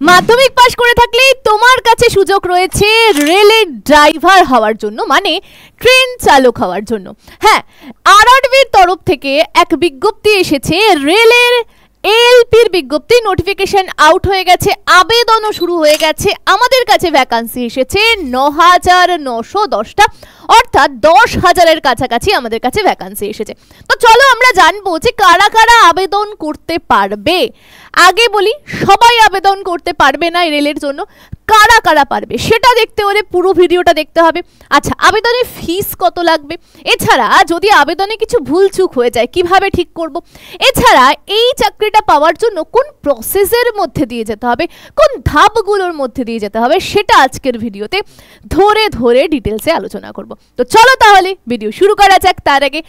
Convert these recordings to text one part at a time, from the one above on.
মাধ্যমিক পাস করে থাকলেই তোমার কাছে সুযোগ রয়েছে রেলের ড্রাইভার হওয়ার জন্য, মানে ট্রেন চালক হওয়ার জন্য। হ্যাঁ, আরআরবির তরফ থেকে এক বিজ্ঞপ্তি এসেছে, রেলের এএলপির বিজ্ঞপ্তি, নোটিফিকেশন আউট হয়ে গেছে, আবেদনও শুরু হয়ে গেছে। আমাদের কাছে ভ্যাকান্সি এসেছে ৯৯১০টা, অর্থাৎ ১০,০০০-এর কাছাকাছি আমাদের কাছে ভ্যাকান্সি এসেছে। তো চলো আমরা জানবো যে কারা কারা আবেদন করতে পারবে। আগে বলি, সবাই আবেদন করতে পারবে না রেলের জন্য, কারা কারা পারবে সেটা দেখতে হলে পুরো ভিডিওটা দেখতে হবে। আচ্ছা, আবেদনের ফিস কত লাগবে, এছাড়া যদি আবেদনে কিছু ভুলচুক হয়ে যায় কিভাবে ঠিক করব, এছাড়া এই চাকরিটা পাওয়ার জন্য কোন প্রসেসের মধ্যে দিয়ে যেতে হবে, কোন ধাপগুলোর মধ্যে দিয়ে যেতে হবে, সেটা আজকের ভিডিওতে ধরে ধরে ডিটেলসে আলোচনা করব। তো চলো তাহলে ভিডিও শুরু করা যাক। তার আগে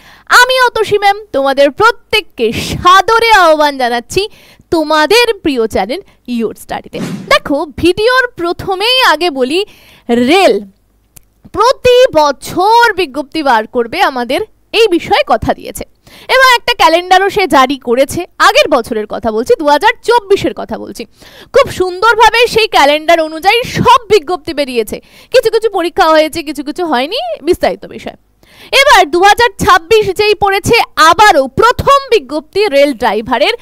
আমি অতসী ম্যাম তোমাদের প্রত্যেককে সাদরে আহ্বান জানাচ্ছি তোমাদের প্রিয় চ্যানেল ইওর স্টাডিতে। দেখো, ভিডিওর প্রথমেই আগে বলি, রেল প্রতি বছর বিজ্ঞপ্তি বার করবে, আমাদের এই বিষয়ে কথা দিয়েছে এবং একটা ক্যালেন্ডারও সে জারি করেছে। আগের বছরের কথা বলছি, 2024-এর কথা বলছি। খুব সুন্দরভাবে সেই ক্যালেন্ডার অনুযায়ী সব বিজ্ঞপ্তি বেরিয়েছে, কিছু কিছু পরীক্ষা হয়েছে, কিছু কিছু হয়নি, বিস্তারিত বিষয়। এবার 2026 যেই পড়েছে, আবারও প্রথম বিজ্ঞপ্তি রেল ড্রাইভারের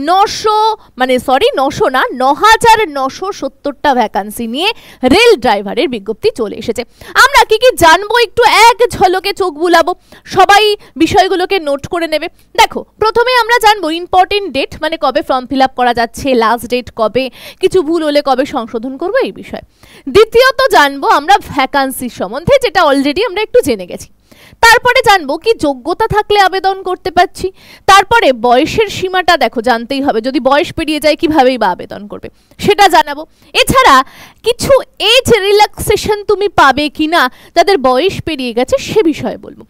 ৯,৯৭০টা ভ্যাকান্সি নিয়ে রেল ড্রাইভারের বিজ্ঞপ্তি চলে এসেছে। আমরা কি কি জানবো একটু এক ঝলকে চোখ বুলাবো, সবাই বিষয়গুলোকে নোট করে নেবে। দেখো, প্রথমে আমরা জানবো ইম্পর্টেন্ট ডেট, মানে কবে ফর্ম ফিল আপ করা যাচ্ছে, লাস্ট ডেট কবে, কিছু ভুল হলে কবে সংশোধন করবো এই বিষয়। দ্বিতীয়ত জানবো আমরা ভ্যাকান্সির সম্বন্ধে, যেটা অলরেডি আমরা একটু জেনে গেছি। তারপরে জানবো কি যোগ্যতা থাকলে আবেদন করতে পারছি। তারপরে বয়সের সীমাটা দেখো জানতেই হবে, যদি বয়স পেরিয়ে যায় কিভাবেই বা আবেদন করবে সেটা জানাবো। এছাড়া কিছু এজ রিল্যাক্সেশন তুমি পাবে কিনা যাদের বয়স পেরিয়ে গেছে সে বিষয়ে বলবো।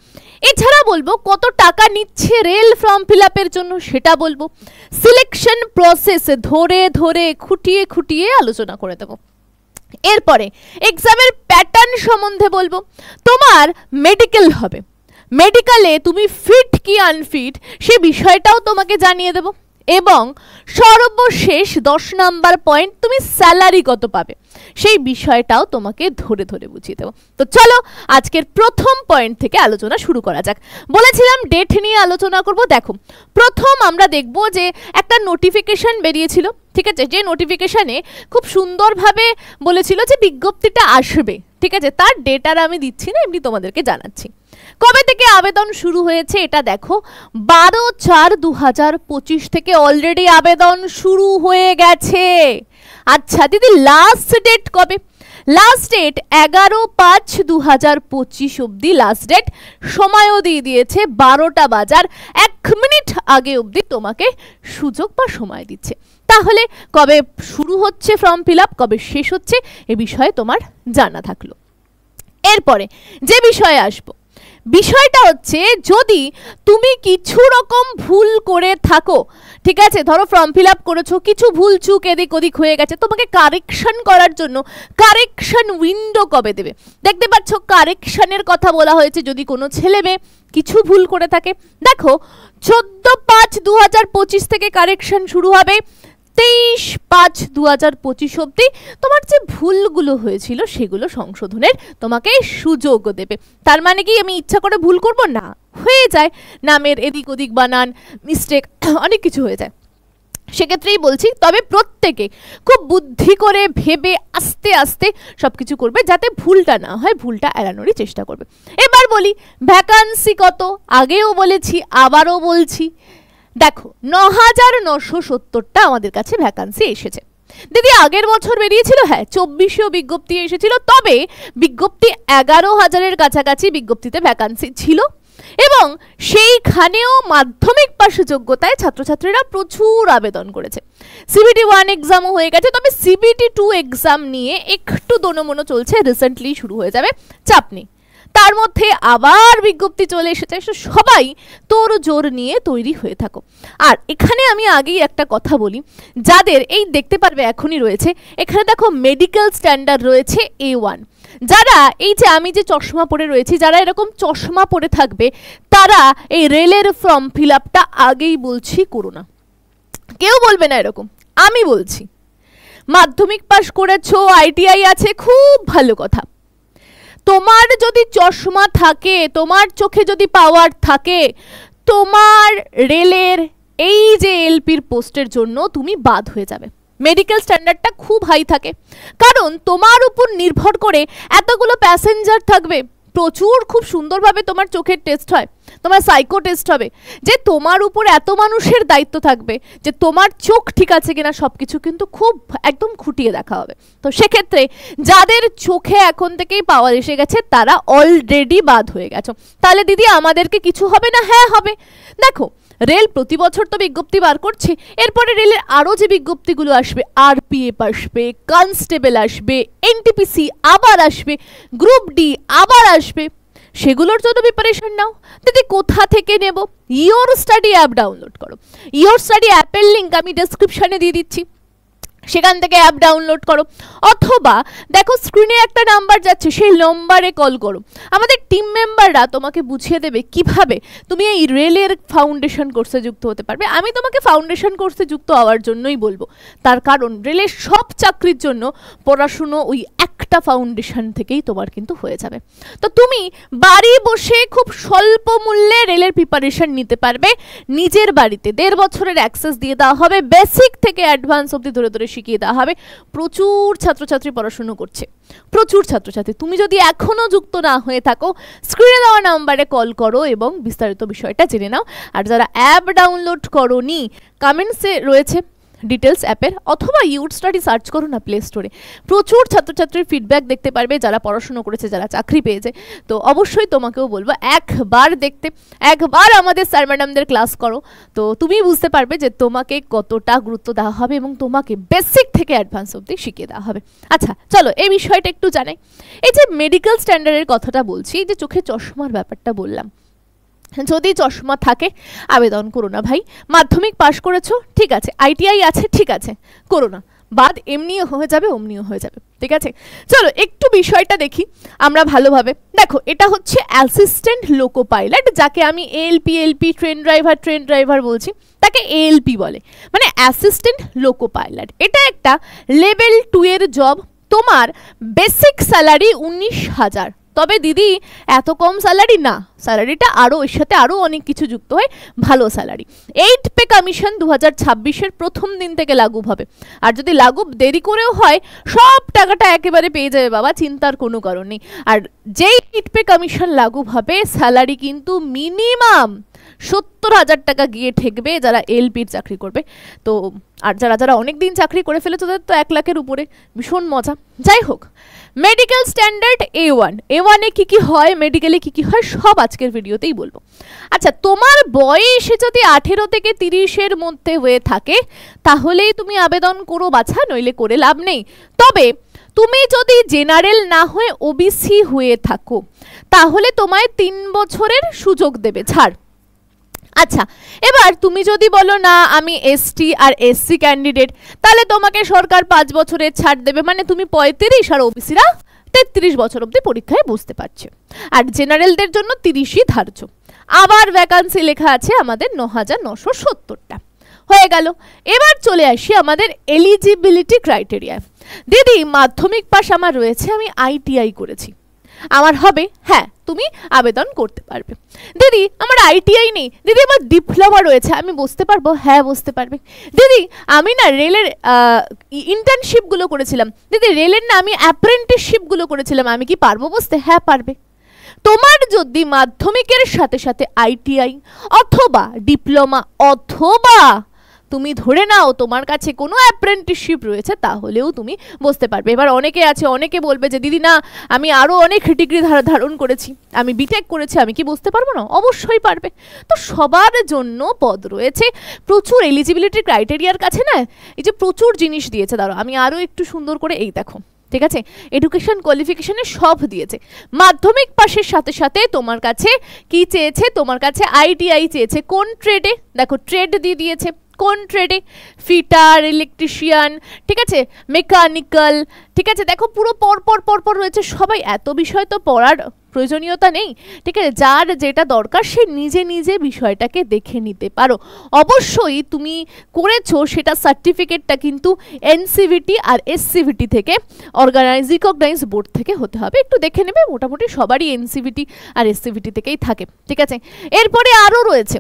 এছাড়া বলবো কত টাকা নিচ্ছে রেল ফর্ম ফিল আপের জন্য সেটা বলবো। সিলেকশন প্রসেস ধরে ধরে খুঁটিয়ে খুঁটিয়ে আলোচনা করে দেবো। এরপরে এক্সামের প্যাটার্ন সম্বন্ধে বলবো। তোমার মেডিকেল হবে, মেডিকেলে তুমি ফিট কি আনফিট সে বিষয়টাও তোমাকে জানিয়ে দেব। এবং সর্বশেষ 10 নাম্বার পয়েন্ট, তুমি স্যালারি কত পাবে সেই বিষয়টাও তোমাকে ধরে ধরে বুঝিয়ে দেবো। তো চলো আজকের প্রথম পয়েন্ট থেকে আলোচনা শুরু করা যাক। বলেছিলাম ডেট নিয়ে আলোচনা করব। দেখো, প্রথম আমরা দেখব যে একটা নোটিফিকেশন বেরিয়েছিল, ঠিক আছে, যে নোটিফিকেশনে খুব সুন্দরভাবে বলেছিল যে বিজ্ঞপ্তিটা আসবে, ঠিক আছে। তার ডেট আর আমি দিচ্ছি না, এমনি তোমাদেরকে জানাচ্ছি। কবে থেকে আবেদন শুরু হয়েছে এটা দেখো, 12/4/2025 থেকে অলরেডি আবেদন শুরু হয়ে গেছে। আচ্ছা দিদি, লাস্ট ডেট কবে? লাস্ট ডেট 11/5/2025 অবধি লাস্ট ডেট, সময়ও দিয়ে দিয়েছে 12টা বাজার 1 মিনিট আগে অবধি তোমাকে সুযোগ বা সময় দিচ্ছে। তাহলে কবে শুরু হচ্ছে ফর্ম ফিল আপ, কবে শেষ হচ্ছে এ বিষয়ে তোমার জানা থাকলো। এরপরে যে বিষয়ে আসবো, বিষয়টা হচ্ছে যদি তুমি কিছু রকম ভুল করে থাকো, ঠিক আছে, ধরো ফর্ম ফিল আপ করেছো, কিছু ভুল চুক এদিক ওদিক হয়ে গেছে, তোমাকে কারেকশন করার জন্য কারেকশন উইন্ডো কবে দেবে দেখতে পাচ্ছ। কারেকশনের কথা বলা হয়েছে, যদি কোনো ছেলে মেয়ে কিছু ভুল করে থাকে, দেখো 14/5/2025 থেকে কারেকশন শুরু হবে, 23/5/2025 অবধি তোমার যে ভুলগুলো হয়েছিল সেগুলো সংশোধনের তোমাকে সুযোগ দেবে। তার মানে কি আমি ইচ্ছা করে ভুল করব না, হয়ে যায়, নামের এদিক ওদিক বানান মিস্টেক অনেক কিছু হয়ে যায়, সেক্ষেত্রেই বলছি। তবে প্রত্যেকে খুব বুদ্ধি করে ভেবে আস্তে আস্তে সবকিছু করবে যাতে ভুলটা না হয়, ভুলটা এড়ানোরই চেষ্টা করবে। এবার বলি ভ্যাকান্সি কত, আগেও বলেছি আবারও বলছি। দেখো, ৯,৯৭০টা আমাদের কাছে ভ্যাকান্সি এসেছে। দিদি আগের বছর বেরিয়েছিল, হ্যাঁ 24-এও বিজ্ঞপ্তি এসেছিল, তবে বিজ্ঞপ্তি 11,০০০-এর কাছাকাছি বিজ্ঞপ্তিতে ভ্যাকান্সি ছিল এবং সেইখানেও মাধ্যমিক পাশ যোগ্যতায় ছাত্রছাত্রীরা প্রচুর আবেদন করেছে। CBT 1 এক্সামও হয়ে গেছে, তবে CBT 2 এক্সাম নিয়ে একটু দোনোমনো চলছে, রিসেন্টলি শুরু হয়ে যাবে, চাপ নেই। তার মধ্যে আবার বিজ্ঞপ্তি চলে এসেছে, সবাই তোর জোর নিয়ে তৈরি হয়ে থাকো। আর এখানে আমি আগেই একটা কথা বলি, যাদের এই দেখতে পারবে এখনই রয়েছে, এখানে দেখো মেডিকেল স্ট্যান্ডার্ড রয়েছে A1। যারা এই যে আমি যে চশমা পরে রয়েছি, যারা এরকম চশমা পরে থাকবে তারা এই রেলের ফর্ম ফিল আপটা আগেই বলছি করো না, কেউ বলবে না এরকম, আমি বলছি। মাধ্যমিক পাস করেছো, আইটিআই আছে, খুব ভালো কথা। তোমার যদি চশমা থাকে, তোমার চোখে যদি পাওয়ার থাকে, তোমার রেলের এই যে এলপির পোস্টের জন্য তুমি বাদ হয়ে যাবে। মেডিকেল স্ট্যান্ডার্ডটা খুব হাই থাকে, কারণ তোমার উপর নির্ভর করে এতগুলো প্যাসেঞ্জার থাকবে। প্রচুর খুব সুন্দরভাবে তোমার চোখের টেস্ট হয়, তোমার সাইকো টেস্ট হবে, যে তোমার উপর এত মানুষের দায়িত্ব থাকবে যে তোমার চোখ ঠিক আছে কিনা সবকিছু কিন্তু খুব একদম খুঁটিয়ে দেখা হবে। তো সেক্ষেত্রে যাদের চোখে এখন থেকেই পাওয়ার এসে গেছে তারা অলরেডি বাদ হয়ে গেছো। তাহলে দিদি আমাদেরকে কিছু হবে না? হ্যাঁ হবে। দেখো, রেল প্রতি বছর তো বিজ্ঞপ্তি বার করছে, এরপরে রেলের আরও যে বিজ্ঞপ্তিগুলো আসবে, আরপিএফ আসবে, কনস্টেবল আসবে, এনটিপিসি আবার আসবে, গ্রুপ ডি আবার আসবে, সেগুলোর জন্য প্রিপারেশন নাও। দিদি কোথা থেকে নেব? ইওর স্টাডি অ্যাপ ডাউনলোড করো। ইওর স্টাডি অ্যাপের লিঙ্ক আমি ডেসক্রিপশনে দিয়ে দিচ্ছি, সেখান থেকে অ্যাপ ডাউনলোড করো, অথবা দেখো স্ক্রিনে একটা নাম্বার যাচ্ছে, সেই নম্বরে কল করো। আমাদের টিম মেম্বাররা তোমাকে বুঝিয়ে দেবে কিভাবে তুমি এই রেলের ফাউন্ডেশন কোর্সে যুক্ত হতে পারবে। আমি তোমাকে ফাউন্ডেশন কোর্সে যুক্ত হওয়ার জন্যই বলবো, তার কারণ রেলের সব চাকরির জন্য পড়াশুনো ওই একটা ফাউন্ডেশন থেকেই তোমার কিন্তু হয়ে যাবে। তো তুমি বাড়ি বসে খুব স্বল্প মূল্যে রেলের প্রিপারেশন নিতে পারবে নিজের বাড়িতে। 1.5 বছরের অ্যাক্সেস দিয়ে দেওয়া হবে, বেসিক থেকে অ্যাডভান্স অবধি ধরে ধরে শিখিয়ে দেওয়া হবে। প্রচুর ছাত্রছাত্রী পড়াশুনো করছে, প্রচুর ছাত্রছাত্রী। তুমি যদি এখনো যুক্ত না হয়ে থাকো, স্ক্রিনে দেওয়া নাম্বারে কল করো এবং বিস্তারিত বিষয়টা জেনে নাও। আর যারা অ্যাপ ডাউনলোড করোনি, কমেন্টসে রয়েছে ডিটেলস অ্যাপের, অথবা ইউর স্টাডি সার্চ করো না প্লে স্টোরে। প্রচুর ছাত্রছাত্রীর ফিডব্যাক দেখতে পারবে যারা পড়াশুনো করেছে, যারা চাকরি পেয়েছে। তো অবশ্যই তোমাকেও বলবো একবার দেখতে, একবার আমাদের স্যার ম্যাডামদের ক্লাস করো, তো তুমি বুঝতে পারবে যে তোমাকে কতটা গুরুত্ব দেওয়া হবে এবং তোমাকে বেসিক থেকে অ্যাডভান্স অবধি শিখিয়ে দেওয়া হবে। আচ্ছা চলো এই বিষয়টা একটু জানাই। এই যে মেডিকেল স্ট্যান্ডার্ডের কথাটা বলছি, যে চোখে চশমার ব্যাপারটা বললাম, যদি চশমা থাকে আবেদন করো না ভাই। মাধ্যমিক পাশ করেছো, ঠিক আছে, আইটিআই আছে, ঠিক আছে, করো না, বাদ এমনিও হয়ে যাবে, অমনিও হয়ে যাবে, ঠিক আছে। চলো একটু বিষয়টা দেখি আমরা ভালোভাবে। দেখো, এটা হচ্ছে অ্যাসিস্ট্যান্ট লোকো পাইলট, যাকে আমি এলপি ট্রেন ড্রাইভার বলছি, তাকে এএলপি বলে, মানে অ্যাসিস্ট্যান্ট লোকো পাইলট। এটা একটা লেভেল 2 এর জব। তোমার বেসিক স্যালারি 19,000। তবে দিদি এত কম স্যালারি না, স্যালারিটা আরও, এর সাথে আরও অনেক কিছু যুক্ত হয়, ভালো স্যালারি। 8 পে কমিশন 2026-এর প্রথম দিন থেকে লাগু হবে, আর যদি লাগু দেরি করেও হয় সব টাকাটা একেবারে পেয়ে যাবে বাবা, চিন্তার কোনো কারণ নেই। আর যেই 8 পে কমিশন লাগু হবে, স্যালারি কিন্তু মিনিমাম 70,000 টাকা গিয়ে ঠেকবে যারা এলপির চাকরি করবে। তো আর যারা অনেক দিন চাকরি করে ফেলেছে তাদের তো 1 লাখের উপরে, ভীষণ মজা। যাই হোক, মেডিকেল স্ট্যান্ডার্ড A1 এ কি হয়, মেডিকেলে কি হয়, সব আজকের ভিডিওতেই বলবো। আচ্ছা, তোমার বয়স যদি 18 থেকে 30-এর মধ্যে হয়ে থাকে তাহলেই তুমি আবেদন করো বাছা, নইলে করে লাভ নেই। তবে তুমি যদি জেনারেল না হয়ে ওবিসি হয়ে থাকো তাহলে তোমায় 3 বছরের সুযোগ দেবে ছাড়। আচ্ছা, এবার তুমি যদি বলো না আমি এসটি আর এসসি ক্যান্ডিডেট, তাহলে তোমাকে সরকার 5 বছরের ছাড় দেবে, মানে তুমি 35 আর ওবিসিরা 33 বছর অবধি পরীক্ষায় বসতে পারছে। আর জেনারেলদের জন্য 30ই ধার্য। আবার ভ্যাকান্সি লেখা আছে আমাদের 9,970টা। হয়ে গেল। এবার চলে আসি আমাদের এলিজিবিলিটি ক্রাইটেরিয়া। দিদি মাধ্যমিক পাস আমার রয়েছে, আমি আইটিআই করেছি, আমার হবে? হ্যাঁ, তুমি আবেদন করতে পারবে। দিদি আমার আইটিআই নেই, দিদি আমার ডিপ্লোমা রয়েছে, আমি বসতে পারবো? হ্যাঁ বসতে পারবে। দিদি আমি না রেলের ইন্টার্নশিপগুলো করেছিলাম, দিদি রেলের না আমি অ্যাপ্রেন্টিসশিপগুলো করেছিলাম, আমি কি পারবো বসতে? হ্যাঁ পারবে। তোমার যদি মাধ্যমিকের সাথে সাথে আইটিআই অথবা ডিপ্লোমা অথবা তুমি ধরে নাও তোমার কাছে কোনো অ্যাপ্রেন্টিসশিপ রয়েছে, তাহলেও তুমি বসতে পারবে। এবার অনেকে বলবে যে দিদি না আমি আরও অনেক ডিগ্রি ধারণ করেছি, আমি বিটেক করেছি, আমি কি বসতে পারবো না? অবশ্যই পারবে। তো সবার জন্য পদ রয়েছে। প্রচুর এলিজিবিলিটি ক্রাইটেরিয়ার কাছে না এই যে প্রচুর জিনিস দিয়েছে, দাঁড়াও আমি আরও একটু সুন্দর করে এই দেখো, ঠিক আছে, এডুকেশন কোয়ালিফিকেশনে সব দিয়েছে। মাধ্যমিক পাশের সাথে সাথে তোমার কাছে কি চেয়েছে, তোমার কাছে আইটিআই চেয়েছে। কোন ট্রেডে? দেখো ট্রেড দিয়ে দিয়েছে। কোন ট্রেডে? ফিটার, ইলেকট্রিশিয়ান, ঠিক আছে, মেকানিক্যাল, ঠিক আছে। দেখো পুরো পর রয়েছে সবাই, এত বিষয় তো পড়ার প্রয়োজনীয়তা নেই, ঠিক আছে। যার যেটা দরকার সে নিজে নিজে বিষয়টাকে দেখে নিতে পারো। অবশ্যই তুমি করেছো সেটা সার্টিফিকেটটা কিন্তু এনসিভিটি আর এসসিভিটি থেকে রিকগনাইজ বোর্ড থেকে হতে হবে, একটু দেখে নেবে। মোটামুটি সবারই এনসিভিটি আর এসসিভিটি থেকেই থাকে, ঠিক আছে। এরপরে আরও রয়েছে,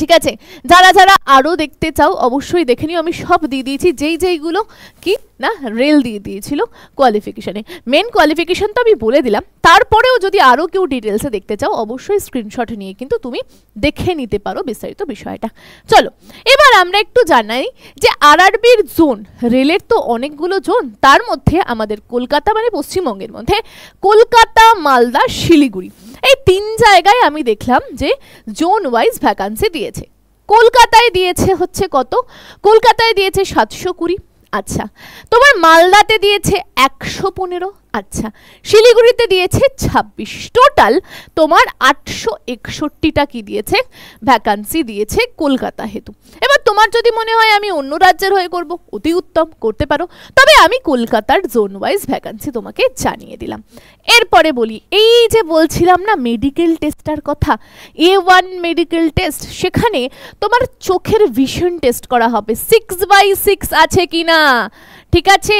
ঠিক আছে। যারা যারা আরও দেখতে চাও অবশ্যই দেখে নিও, আমি সব দিয়ে দিয়েছি, যেইগুলো কি না রেল দিয়ে দিয়েছিল কোয়ালিফিকেশানে। মেন কোয়ালিফিকেশান তো আমি বলে দিলাম, তারপরেও যদি আরও কেউ ডিটেলসে দেখতে চাও অবশ্যই স্ক্রিনশট নিয়ে কিন্তু তুমি দেখে নিতে পারো বিস্তারিত বিষয়টা। চলো এবার আমরা একটু জানাই যে আরআরবির জোন, রেলের তো অনেকগুলো জোন, তার মধ্যে আমাদের কলকাতা মানে পশ্চিমবঙ্গের মধ্যে কলকাতা, মালদা, শিলিগুড়ি, এই 3 জায়গায় আমি দেখলাম যে জোন ওয়াইজ ভ্যাকান্সি দিয়েছে। কলকাতায় দিয়েছে হচ্ছে কত? কলকাতায় দিয়েছে 720, আচ্ছা। তোমার মালদাতে দিয়েছে 115, আচ্ছা। শিলিগুড়িতে দিয়েছে 26, টোটাল তোমার 861টা কি দিয়েছে ভ্যাকান্সি দিয়েছে কলকাতা হেতু। এবার তোমার যদি মনে হয় আমি অন্য রাজ্যের হয়ে করব, অতি উত্তম, করতে পারো, তবে আমি কলকাতার জোন ওয়াইজ ভ্যাকান্সি তোমাকে জানিয়ে দিলাম। এরপরে বলি, এই যে বলছিলাম না মেডিকেল টেস্টার কথা, A1 মেডিকেল টেস্ট, সেখানে তোমার চোখের ভিশন টেস্ট করা হবে, 6/6 আছে কিনা, ঠিক আছে।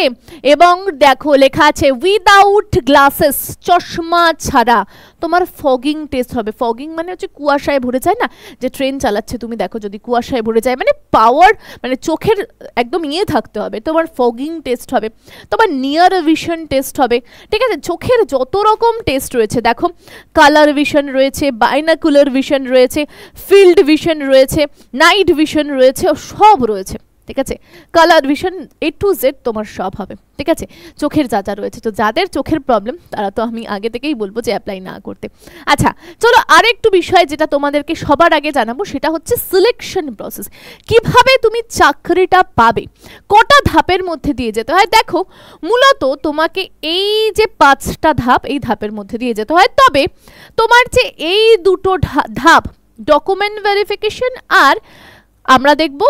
এবং দেখো লেখা আছে উইদাউট গ্লাসেস, চশমা ছাড়া তোমার ফগিং টেস্ট হবে। ফগিং মানে হচ্ছে কুয়াশায় ভরে যায় না, যে ট্রেন চালাচ্ছে তুমি দেখো যদি কুয়াশায় ভরে যায়, মানে পাওয়ার মানে চোখের একদম থাকতে হবে, তোমার ফগিং টেস্ট হবে, তোমার নিয়ার ভিশন টেস্ট হবে, ঠিক আছে। চোখের যত রকম টেস্ট রয়েছে দেখো, কালার ভিশন রয়েছে, বাইনাকুলার ভিশন রয়েছে, ফিল্ড ভিশন রয়েছে, নাইট ভিশন রয়েছে, সব রয়েছে, ঠিক আছে। Colour vision A to Z তোমার সব হবে, ঠিক আছে। চোখের যা যা রয়েছে, তো যাদের চোখের প্রবলেম তারা তো আমি আগে থেকেই বলবো যে অ্যাপ্লাই না করতে। আচ্ছা চলো আরেকটু বিষয় যেটা তোমাদেরকে সবার আগে জানাবো, সেটা হচ্ছে সিলেকশন প্রসেস। কিভাবে তুমি চাকরিটা পাবে, কটা ধাপের মধ্যে দিয়ে যেতে হয়। দেখো মূলত তোমাকে এই যে 5টা ধাপ, এই ধাপের মধ্যে দিয়ে যেতে হয়, তবে তোমার যে এই দুটো ধাপ, ডকুমেন্ট ভেরিফিকেশন আর আমরা দেখব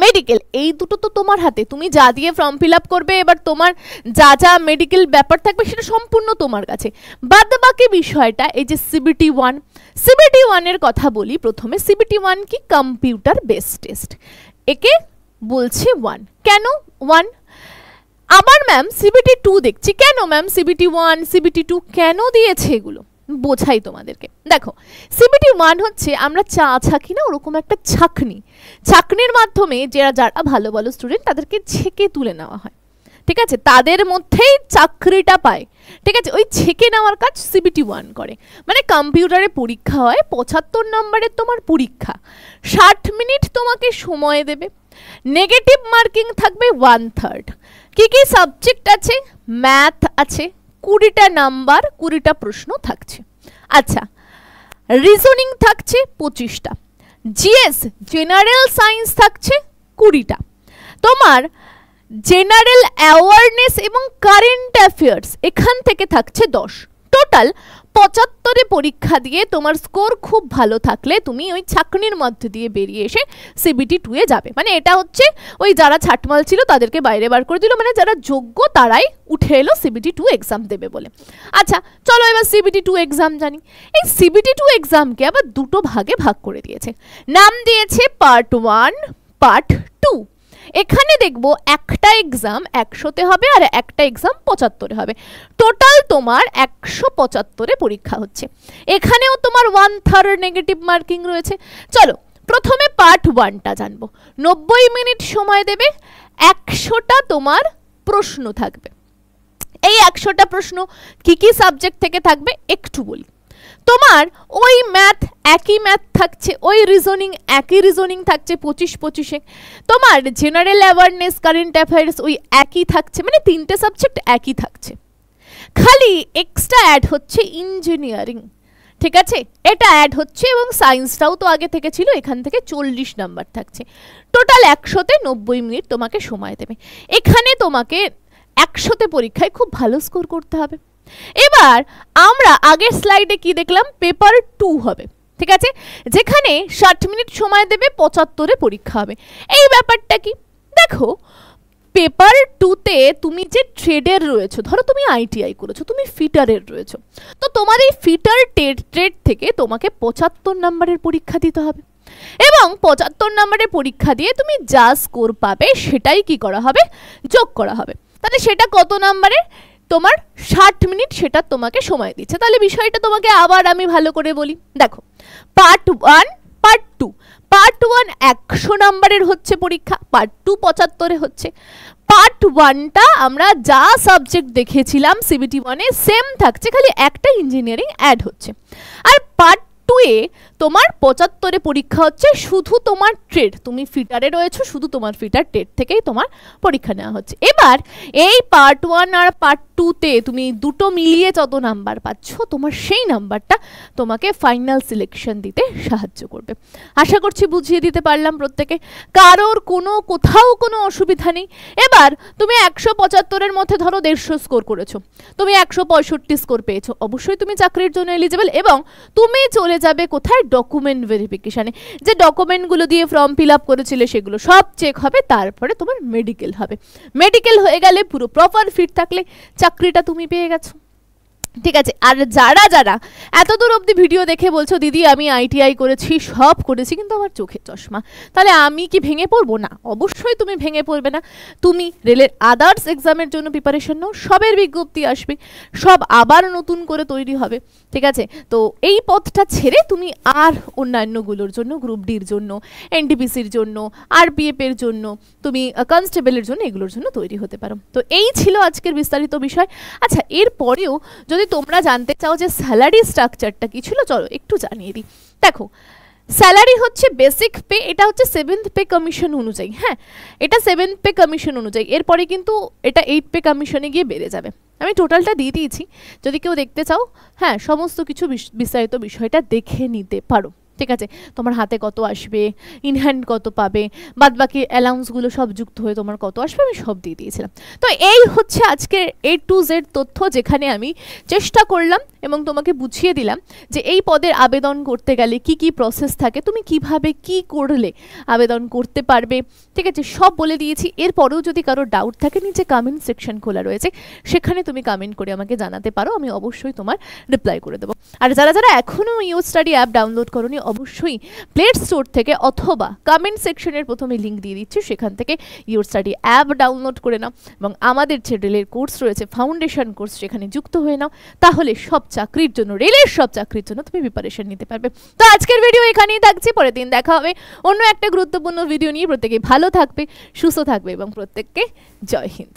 মেডিকেল, এই দুটো তো তোমার হাতে, তুমি যা দিয়ে ফর্ম ফিল আপ করবে, এবার তোমার যা যা মেডিকেল ব্যাপার থাকবে সেটা সম্পূর্ণ তোমার কাছে। বাদ বাকি বিষয়টা এই যে CBT1, CBT1 এর কথা বলি প্রথমে। CBT1 কি? কম্পিউটার বেসড টেস্ট, একে বলছে 1। কেন 1? আবার ম্যাম CBT2 দেখছি, কেন ম্যাম CBT1 CBT2 কেন দিয়েছে এগুলো বোঝাই তোমাদেরকে। দেখো CBT1 হচ্ছে আমরা চা ছাকি না, ওরকম একটা ছাকনি, ছাকনির মাধ্যমে যারা ভালো ভালো স্টুডেন্ট তাদেরকে ছেঁকে তুলে নেওয়া হয়, ঠিক আছে, তাদের মধ্যেই চাকরিটা পায়, ঠিক আছে। ওই ছেঁকে নেওয়ার কাজ CBT1 করে। মানে কম্পিউটারে পরীক্ষা হয়, 75 নম্বরের তোমার পরীক্ষা, 60 মিনিট তোমাকে সময় দেবে, নেগেটিভ মার্কিং থাকবে 1/3। কি কি সাবজেক্ট আছে? ম্যাথ আছে, 20টা নাম্বার, 20টা প্রশ্ন থাকছে, আচ্ছা। রিজনিং থাকছে 25টা, জিএস জেনারেল সায়েন্স থাকছে 20টা, তোমার জেনারেল অ্যাওয়ারনেস এবং কারেন্ট অ্যাফেয়ার্স এখান থেকে থাকছে 10। টোটাল 75-এ পরীক্ষা দিয়ে তোমার স্কোর খুব ভালো থাকলে তুমি ওই ছাকনির মধ্যে দিয়ে বেরিয়ে এসে CBT2 এ যাবে। মানে এটা হচ্ছে ওই যারা ছাটমাল ছিল তাদেরকে বাইরে বার করে দিল, মানে যারা যোগ্য তারাই উঠে এলো CBT2 এক্সাম দেবে বলে। আচ্ছা চলো এবার CBT2 এক্সাম জানি। এই CBT2 এক্সামকে আবার দুটো ভাগে ভাগ করে দিয়েছে, নাম দিয়েছে পার্ট 1, পার্ট 2। এখানে দেখবো একটা এক্সাম 100-তে হবে আর একটা এক্সাম 75-এ হবে, টোটাল তোমার 175-এ পরীক্ষা হচ্ছে। এখানেও তোমার 1/3 নেগেটিভ মার্কিং রয়েছে। চলো প্রথমে পার্ট 1টা জানবো। 90 মিনিট সময় দেবে, 100টা তোমার প্রশ্ন থাকবে। এই 100টা প্রশ্ন কি কি সাবজেক্ট থেকে থাকবে একটু বলি। তোমার ওই ম্যাথ একই ম্যাথ থাকছে, ওই রিজনিং একই রিজনিং থাকছে 25-25-এ, তোমার জেনারেল অ্যাওয়ারনেস কারেন্ট অ্যাফেয়ার্স ওই একই থাকছে, মানে 3টে সাবজেক্ট একই থাকছে। খালি এক্সট্রা অ্যাড হচ্ছে ইঞ্জিনিয়ারিং, ঠিক আছে, এটা অ্যাড হচ্ছে, এবং সায়েন্সটাও তো আগে থেকে ছিল, এখান থেকে 40 নাম্বার থাকছে। টোটাল 100-তে 90 মিনিট তোমাকে সময় দেবে। এখানে তোমাকে 100-তে পরীক্ষায় খুব ভালো স্কোর করতে হবে। এবার আমরা আগের স্লাইডে কি দেখলাম, পেপার 2 হবে, ঠিক আছে, যেখানে 60 মিনিট সময় দেবে, 75-এ পরীক্ষা হবে। এই ব্যাপারটা কি দেখো, পেপার 2-তে তুমি যে ট্রেডের রয়েছো, ধরো তুমি আইটিআই করেছো, তুমি ফিটারের রয়েছো, তো তোমার এই ফিটার ট্রেড থেকে তোমাকে 75 নম্বরের পরীক্ষা দিতে হবে এবং 75 নম্বরের পরীক্ষা দিয়ে তুমি যা স্কোর পাবে সেটাই কি করা হবে, যোগ করা হবে। তাহলে সেটা কত নম্বরের, তোমার 60 মিনিট সেটা তোমাকে সময় দিচ্ছে। তাহলে বিষয়টা তোমাকে আবার আমি ভালো করে বলি, দেখো পার্ট 1 পার্ট 2, পার্ট 1 100 নম্বরের হচ্ছে পরীক্ষা, পার্ট 2 75-এ হচ্ছে। পার্ট 1টা আমরা যা সাবজেক্ট দেখেছিলাম সিবিটি 1-এ সেম থাকছে, খালি একটা ইঞ্জিনিয়ারিং অ্যাড হচ্ছে। আর পার্ট 2-এ তোমার 75-এ পরীক্ষা হচ্ছে, শুধু তোমার ট্রেড, তুমি ফিটারে রয়েছো, শুধু তোমার ফিটার ট্রেড থেকেই তোমার পরীক্ষা নেওয়া হচ্ছে। এবার এই পার্ট 1 আর পার্ট 2-তে তুমি দুটো মিলিয়ে যত নাম্বার পাচ্ছ, তোমার সেই নাম্বারটা তোমাকে ফাইনাল সিলেকশন দিতে সাহায্য করবে। আশা করছি বুঝিয়ে দিতে পারলাম প্রত্যেকে, কারোর কোথাও কোনো অসুবিধা নেই। এবার তুমি 175-এর মধ্যে ধরো 150 স্কোর করেছো, তুমি 165 স্কোর পেয়েছো, অবশ্যই তুমি চাকরির জন্য এলিজিবল এবং তুমি চলে যাবে কোথায়, ডকুমেন্ট ভেরিফিকেশানে। যে ডকুমেন্টগুলো দিয়ে ফর্ম ফিল আপ করেছিলে সেগুলো সব চেক হবে, তারপরে তোমার মেডিকেল হবে। মেডিকেল হয়ে গেলে পুরো প্রপার ফিট থাকলে চাকরিটা তুমি পেয়ে গেছো। ঠিক আছে, আর যারা যারা এতদূর অবধি ভিডিও দেখে বলছো দিদি আমি আইটিআই করেছি, সব করেছি, কিন্তু আমার চোখে চশমা, তাহলে আমি কি ভেঙে পড়বো? না, অবশ্যই তুমি ভেঙে পড়বে না। তুমি রেলের আদার্স এক্সামের জন্য প্রিপারেশন নাও, সবের বিজ্ঞপ্তি আসবে, সব আবার নতুন করে তৈরি হবে। ঠিক আছে, তো এই পথটা ছেড়ে তুমি আর অন্যান্যগুলোর জন্য, গ্রুপ ডির জন্য, এনটিপিসির জন্য, আরপিএফের জন্য, তুমি কনস্টেবলের জন্য, এগুলোর জন্য তৈরি হতে পারো। তো এই ছিল আজকের বিস্তারিত বিষয়। আচ্ছা, এরপরেও যদি তোমরা জানতে চাও যে স্যালারি স্ট্রাকচারটা কি ছিল, চলো একটু জানিয়ে দিই। দেখো, স্যালারি হচ্ছে বেসিক পে, এটা হচ্ছে 7th পে কমিশন অনুযায়ী। হ্যাঁ, এটা 7th পে কমিশন অনুযায়ী, এরপরে কিন্তু এটা 8th পে কমিশনে গিয়ে বেড়ে যাবে। আমি টোটালটা দিয়ে দিয়েছি, যদি কেউ দেখতে চাও, হ্যাঁ, সমস্ত কিছু বিস্তারিত বিষয়টা দেখে নিতে পারো। ঠিক আছে, তোমার হাতে কত আসবে, ইন হ্যান্ড কত পাবে, বাদ বাকি অ্যালাউন্সগুলো সব যুক্ত হয়ে তোমার কত আসবে, আমি সব দিয়ে দিয়েছিলাম। তো এই হচ্ছে আজকের A to Z তথ্য, যেখানে আমি চেষ্টা করলাম এবং তোমাকে বুঝিয়ে দিলাম যে এই পদের আবেদন করতে গেলে কি কি প্রসেস থাকে, তুমি কিভাবে কি করলে আবেদন করতে পারবে। ঠিক আছে, সব বলে দিয়েছি। এরপরেও যদি কারো ডাউট থাকে, নিচে কমেন্ট সেকশন খোলা রয়েছে, সেখানে তুমি কমেন্ট করে আমাকে জানাতে পারো, আমি অবশ্যই তোমার রিপ্লাই করে দেবো। আর যারা যারা এখনও ইউ স্টাডি অ্যাপ ডাউনলোড করোনি, অবশ্যই প্লে স্টোর থেকে অথবা কমেন্ট সেকশনের প্রথমে লিঙ্ক দিয়ে দিচ্ছি, সেখান থেকে ইউ স্টাডি অ্যাপ ডাউনলোড করে নাও এবং আমাদের যে রেলের কোর্স রয়েছে, ফাউন্ডেশন কোর্স, সেখানে যুক্ত হয়ে নাও। তাহলে সব চাকরির জন্য, রেলের সব চাকরির জন্য তুমি প্রিপারেশন নিতে পারবে। তো আজকের ভিডিও এখানেই থাকছে, পরের দিন দেখা হবে অন্য একটা গুরুত্বপূর্ণ ভিডিও নিয়ে। প্রত্যেকে ভালো থাকবে, সুস্থ থাকবে এবং প্রত্যেককে জয় হিন্দ।